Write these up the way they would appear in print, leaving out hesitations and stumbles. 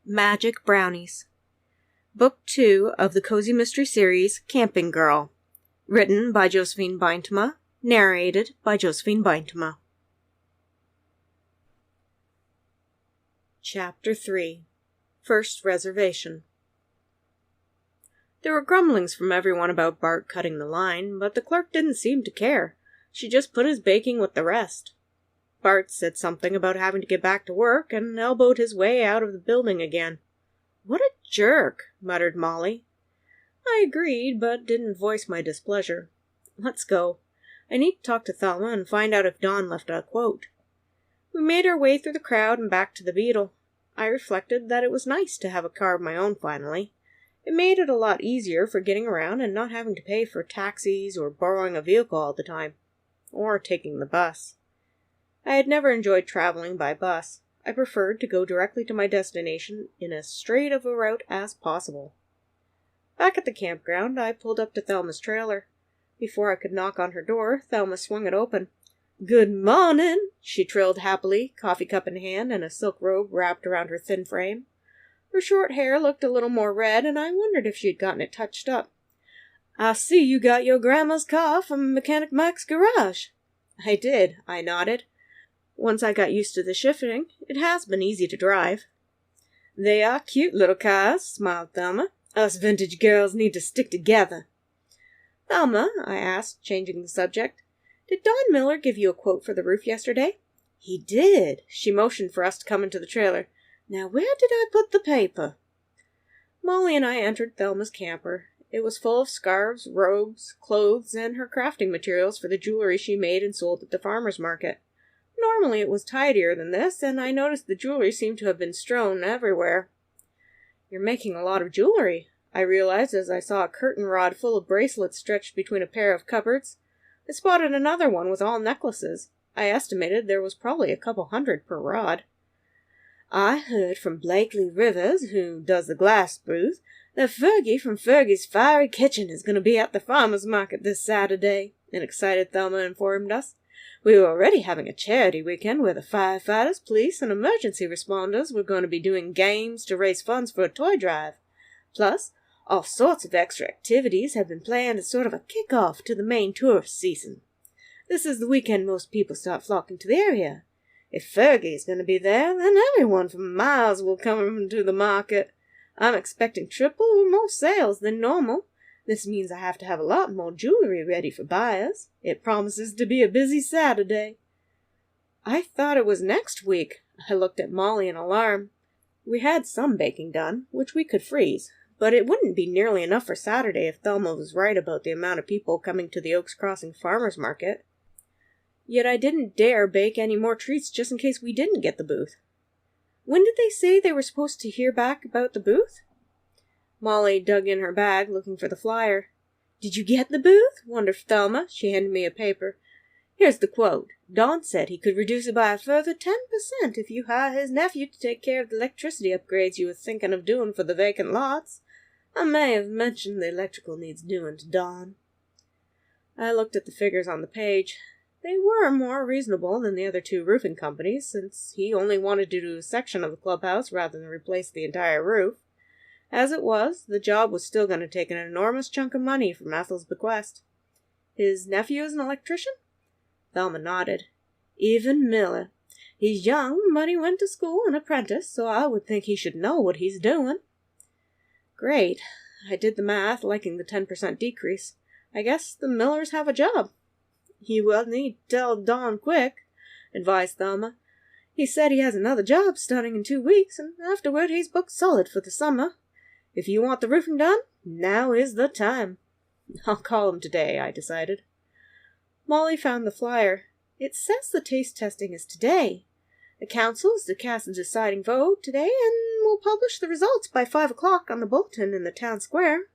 Magic Brownies. Book 2 of the Cozy Mystery Series, Camping Girl. Written by Josephine Bintema. Narrated by Josephine Bintema. Chapter 3. First Reservation. There were grumblings from everyone about Bart cutting the line, but the clerk didn't seem to care. She just put his baking with the rest. Bart said something about having to get back to work and elbowed his way out of the building again. "What a jerk," muttered Molly. I agreed, but didn't voice my displeasure. "Let's go. I need to talk to Thelma and find out if Dawn left a quote." We made our way through the crowd and back to the Beetle. I reflected that it was nice to have a car of my own finally. It made it a lot easier for getting around and not having to pay for taxis or borrowing a vehicle all the time. Or taking the bus. I had never enjoyed traveling by bus. I preferred to go directly to my destination in as straight of a route as possible. Back at the campground, I pulled up to Thelma's trailer. Before I could knock on her door, Thelma swung it open. "Good morning," she trilled happily, coffee cup in hand and a silk robe wrapped around her thin frame. Her short hair looked a little more red, and I wondered if she had gotten it touched up. "I see you got your grandma's car from Mechanic Mike's garage." "I did," I nodded. Once I got used to the shifting, it has been easy to drive. "They are cute little cars," smiled Thelma. "Us vintage girls need to stick together." "Thelma," I asked, changing the subject, "did Don Miller give you a quote for the roof yesterday?" "He did." She motioned for us to come into the trailer. "Now where did I put the paper?" Molly and I entered Thelma's camper. It was full of scarves, robes, clothes, and her crafting materials for the jewelry she made and sold at the farmer's market. Normally it was tidier than this, and I noticed the jewelry seemed to have been strewn everywhere. "You're making a lot of jewelry," I realized as I saw a curtain rod full of bracelets stretched between a pair of cupboards. I spotted another one with all necklaces. I estimated there was probably a couple hundred per rod. "I heard from Blakely Rivers, who does the glass booth, that Fergie from Fergie's Fiery Kitchen is going to be at the farmer's market this Saturday," an excited Thelma informed us. "We were already having a charity weekend where the firefighters, police, and emergency responders were going to be doing games to raise funds for a toy drive. Plus, all sorts of extra activities have been planned as sort of a kick-off to the main tourist season. This is the weekend most people start flocking to the area. If Fergie's going to be there, then everyone from miles will come to the market. I'm expecting triple or more sales than normal. This means I have to have a lot more jewelry ready for buyers. It promises to be a busy Saturday." "I thought it was next week." I looked at Molly in alarm. We had some baking done, which we could freeze, but it wouldn't be nearly enough for Saturday if Thelma was right about the amount of people coming to the Oaks Crossing Farmers Market. Yet I didn't dare bake any more treats just in case we didn't get the booth. "When did they say they were supposed to hear back about the booth?" Molly dug in her bag, looking for the flyer. "Did you get the booth?" wondered Thelma. She handed me a paper. "Here's the quote. Don said he could reduce it by a further 10% if you hire his nephew to take care of the electricity upgrades you were thinking of doing for the vacant lots. I may have mentioned the electrical needs doing to Don." I looked at the figures on the page. They were more reasonable than the other two roofing companies, since he only wanted to do a section of the clubhouse rather than replace the entire roof. As it was, the job was still going to take an enormous chunk of money from Ethel's bequest. "His nephew is an electrician?" Thelma nodded. "Even Miller. He's young, but he went to school and apprenticed, so I would think he should know what he's doing." "Great." I did the math, liking the 10% decrease. "I guess the Millers have a job." "You will need to tell Don quick," advised Thelma. "He said he has another job starting in 2 weeks, and afterward he's booked solid for the summer. If you want the roofing done, now is the time." "I'll call him today," I decided. Molly found the flyer. "It says the taste testing is today. The council is to cast a deciding vote today, and will publish the results by 5 o'clock on the bulletin in the town square."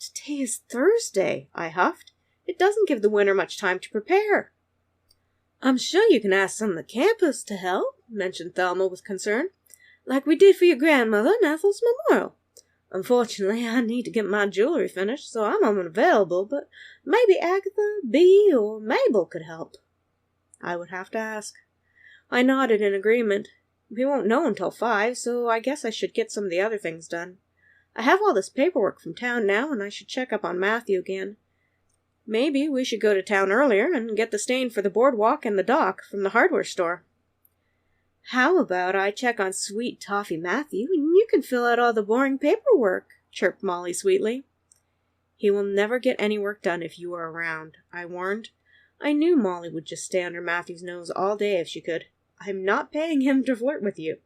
"Today is Thursday," I huffed. "It doesn't give the winner much time to prepare." "I'm sure you can ask some of the campers to help," mentioned Thelma with concern, "like we did for your grandmother and Ethel's memorial. Unfortunately, I need to get my jewelry finished, so I'm unavailable, but maybe Agatha, Bea, or Mabel could help." I would have to ask. I nodded in agreement. We won't know until 5, so I guess I should get some of the other things done. I have all this paperwork from town now, and I should check up on Matthew again. Maybe we should go to town earlier and get the stain for the boardwalk and the dock from the hardware store. How about I check on Sweet Toffee Matthew, and you can fill out all the boring paperwork, chirped Molly sweetly. He will never get any work done if you are around, I warned. I knew Molly would just stay under Matthew's nose all day if she could. I'm not paying him to flirt with you.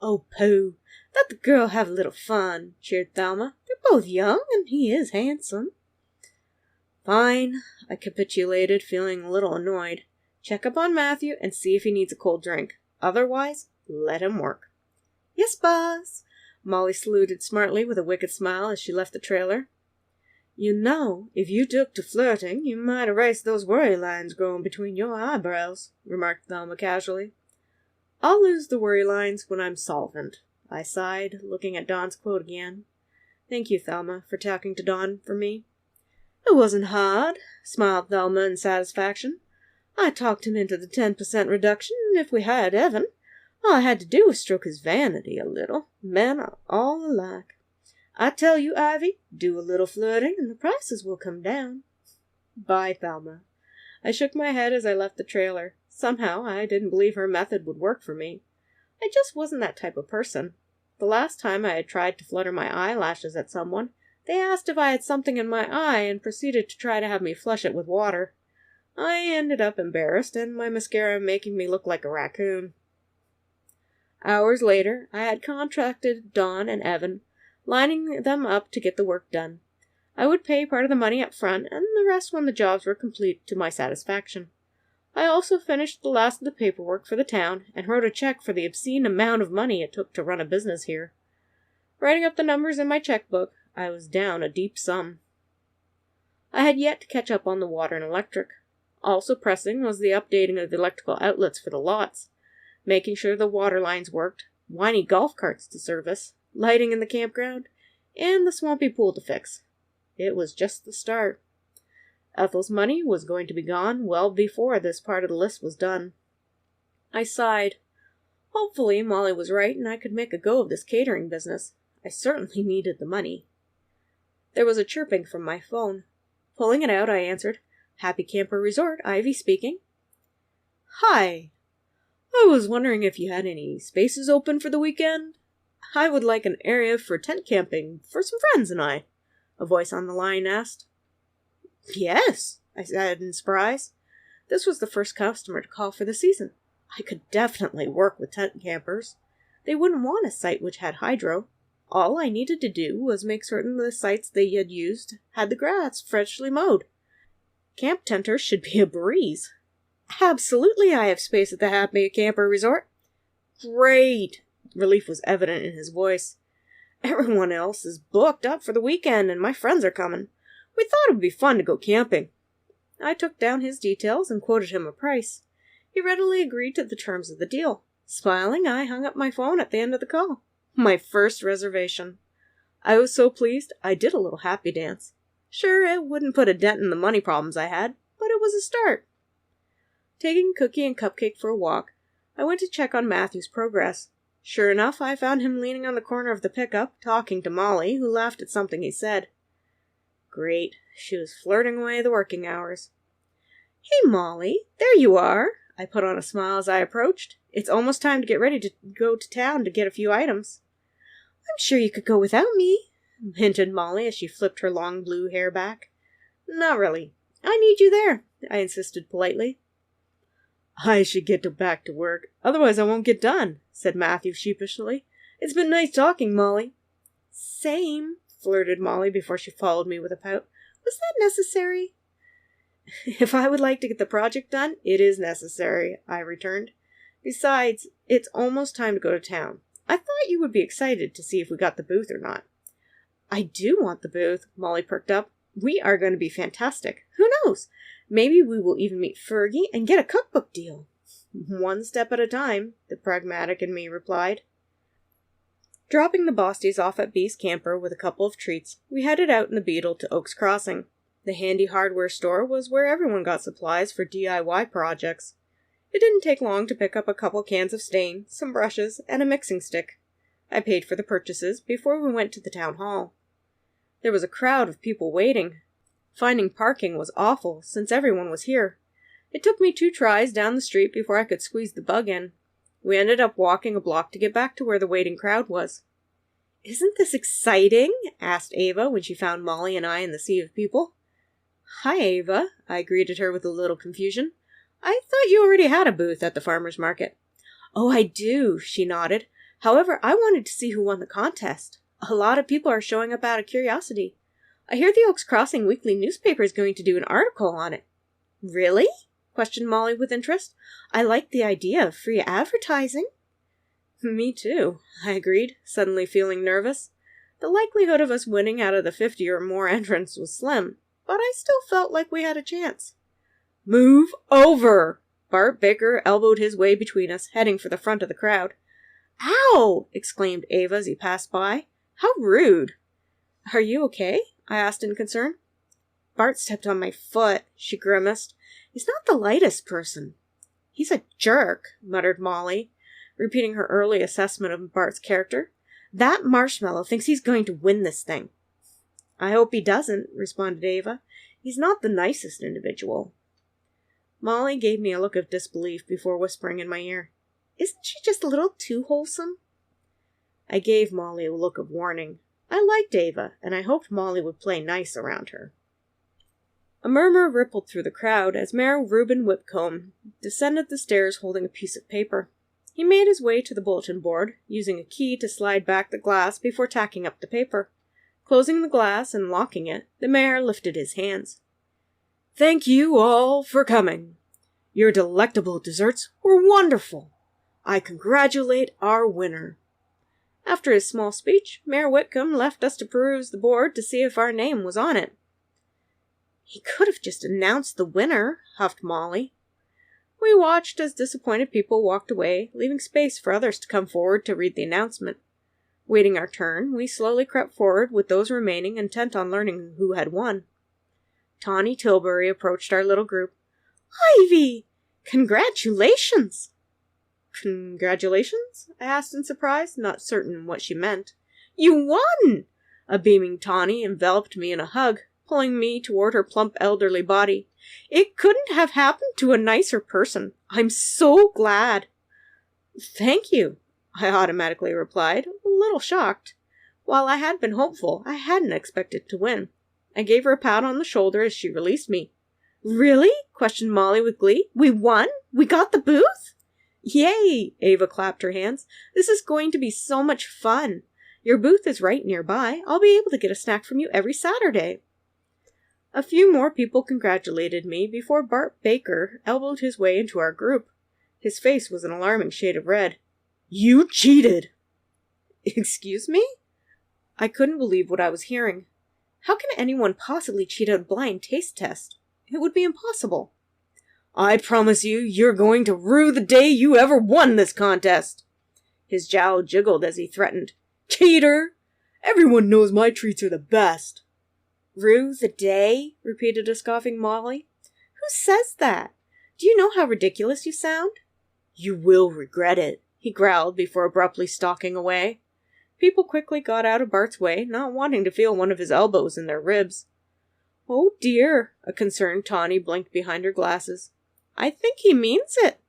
Oh, pooh! Let the girl have a little fun, cheered Thelma. They're both young, and he is handsome. Fine, I capitulated, feeling a little annoyed. Check up on Matthew and see if he needs a cold drink. Otherwise, let him work. Yes, boss. Molly saluted smartly with a wicked smile as she left the trailer. You know, if you took to flirting, you might erase those worry lines growing between your eyebrows, remarked Thelma casually. I'll lose the worry lines when I'm solvent, I sighed, looking at Don's quote again. Thank you, Thelma, for talking to Don for me. It wasn't hard, smiled Thelma in satisfaction. I talked him into the 10% reduction, and if we hired Evan, all I had to do was stroke his vanity a little. Men are all alike. I tell you, Ivy, do a little flirting, and the prices will come down. Bye, Thelma. I shook my head as I left the trailer. Somehow, I didn't believe her method would work for me. I just wasn't that type of person. The last time I had tried to flutter my eyelashes at someone, they asked if I had something in my eye and proceeded to try to have me flush it with water. I ended up embarrassed, and my mascara making me look like a raccoon. Hours later, I had contracted Dawn and Evan, lining them up to get the work done. I would pay part of the money up front, and the rest when the jobs were complete to my satisfaction. I also finished the last of the paperwork for the town, and wrote a check for the obscene amount of money it took to run a business here. Writing up the numbers in my checkbook, I was down a deep sum. I had yet to catch up on the water and electric. Also pressing was the updating of the electrical outlets for the lots, making sure the water lines worked, whiny golf carts to service, lighting in the campground, and the swampy pool to fix. It was just the start. Ethel's money was going to be gone well before this part of the list was done. I sighed. Hopefully Molly was right and I could make a go of this catering business. I certainly needed the money. There was a chirping from my phone. Pulling it out, I answered. Happy Camper Resort, Ivy speaking. Hi. I was wondering if you had any spaces open for the weekend. I would like an area for tent camping for some friends and I, a voice on the line asked. Yes, I said in surprise. This was the first customer to call for the season. I could definitely work with tent campers. They wouldn't want a site which had hydro. All I needed to do was make certain the sites they had used had the grass freshly mowed. Camp tenters should be a breeze. Absolutely, I have space at the Happy Camper Resort. Great! Relief was evident in his voice. Everyone else is booked up for the weekend, and my friends are coming. We thought it would be fun to go camping. I took down his details and quoted him a price. He readily agreed to the terms of the deal. Smiling, I hung up my phone at the end of the call. My first reservation. I was so pleased, I did a little happy dance. Sure, it wouldn't put a dent in the money problems I had, but it was a start. Taking Cookie and Cupcake for a walk, I went to check on Matthew's progress. Sure enough, I found him leaning on the corner of the pickup, talking to Molly, who laughed at something he said. Great, she was flirting away the working hours. Hey, Molly, there you are, I put on a smile as I approached. It's almost time to get ready to go to town to get a few items. I'm sure you could go without me, hinted Molly as she flipped her long blue hair back. Not really. I need you there, I insisted politely. I should get back to work, otherwise I won't get done, said Matthew sheepishly. It's been nice talking, Molly. Same, flirted Molly before she followed me with a pout. Was that necessary? If I would like to get the project done, it is necessary, I returned. Besides, it's almost time to go to town. I thought you would be excited to see if we got the booth or not. I do want the booth, Molly perked up. We are going to be fantastic. Who knows? Maybe we will even meet Fergie and get a cookbook deal. One step at a time, the pragmatic in me replied. Dropping the Bosties off at Bee's camper with a couple of treats, we headed out in the Beetle to Oaks Crossing. The handy hardware store was where everyone got supplies for DIY projects. It didn't take long to pick up a couple cans of stain, some brushes, and a mixing stick. I paid for the purchases before we went to the town hall. There was a crowd of people waiting. Finding parking was awful, since everyone was here. It took me 2 tries down the street before I could squeeze the bug in. We ended up walking a block to get back to where the waiting crowd was. "Isn't this exciting?" asked Ava when she found Molly and I in the sea of people. "Hi, Ava," I greeted her with a little confusion. "I thought you already had a booth at the farmer's market." "Oh, I do," she nodded. "However, I wanted to see who won the contest. A lot of people are showing up out of curiosity. I hear the Oaks Crossing Weekly newspaper is going to do an article on it." "Really?" questioned Molly with interest. "I like the idea of free advertising." "Me too," I agreed, suddenly feeling nervous. The likelihood of us winning out of the 50 or more entrants was slim, but I still felt like we had a chance. "Move over!" Bart Baker elbowed his way between us, heading for the front of the crowd. "Ow!" exclaimed Ava as he passed by. "How rude!" "Are you okay?" I asked in concern. "Bart stepped on my foot," she grimaced. "He's not the lightest person." "He's a jerk," muttered Molly, repeating her early assessment of Bart's character. "That marshmallow thinks he's going to win this thing." "I hope he doesn't," responded Ava. "He's not the nicest individual." Molly gave me a look of disbelief before whispering in my ear, "Isn't she just a little too wholesome?" I gave Molly a look of warning. I liked Ava, and I hoped Molly would play nice around her. A murmur rippled through the crowd as Mayor Reuben Whitcomb descended the stairs holding a piece of paper. He made his way to the bulletin board, using a key to slide back the glass before tacking up the paper. Closing the glass and locking it, the mayor lifted his hands. "Thank you all for coming. Your delectable desserts were wonderful. I congratulate our winner." After his small speech, Mayor Whitcomb left us to peruse the board to see if our name was on it. "He could have just announced the winner," huffed Molly. We watched as disappointed people walked away, leaving space for others to come forward to read the announcement. Waiting our turn, we slowly crept forward with those remaining intent on learning who had won. Tawny Tilbury approached our little group. "Ivy! Congratulations!" "Congratulations?" I asked in surprise, not certain what she meant. "You won!" A beaming Tawny enveloped me in a hug, pulling me toward her plump elderly body. "It couldn't have happened to a nicer person. I'm so glad." "Thank you," I automatically replied, a little shocked. While I had been hopeful, I hadn't expected to win. I gave her a pat on the shoulder as she released me. "Really?" questioned Molly with glee. "We won? We got the booth?" "Yay!" Ava clapped her hands. "This is going to be so much fun. Your booth is right nearby. I'll be able to get a snack from you every Saturday." A few more people congratulated me before Bart Baker elbowed his way into our group. His face was an alarming shade of red. "You cheated!" "Excuse me?" I couldn't believe what I was hearing. How can anyone possibly cheat a blind taste test? It would be impossible. "I promise you, you're going to rue the day you ever won this contest." His jowl jiggled as he threatened. "Cheater! Everyone knows my treats are the best." "Rue the day?" repeated a scoffing Molly. "Who says that? Do you know how ridiculous you sound?" "You will regret it," he growled before abruptly stalking away. People quickly got out of Bart's way, not wanting to feel one of his elbows in their ribs. "Oh dear," a concerned Tawny blinked behind her glasses. "I think he means it."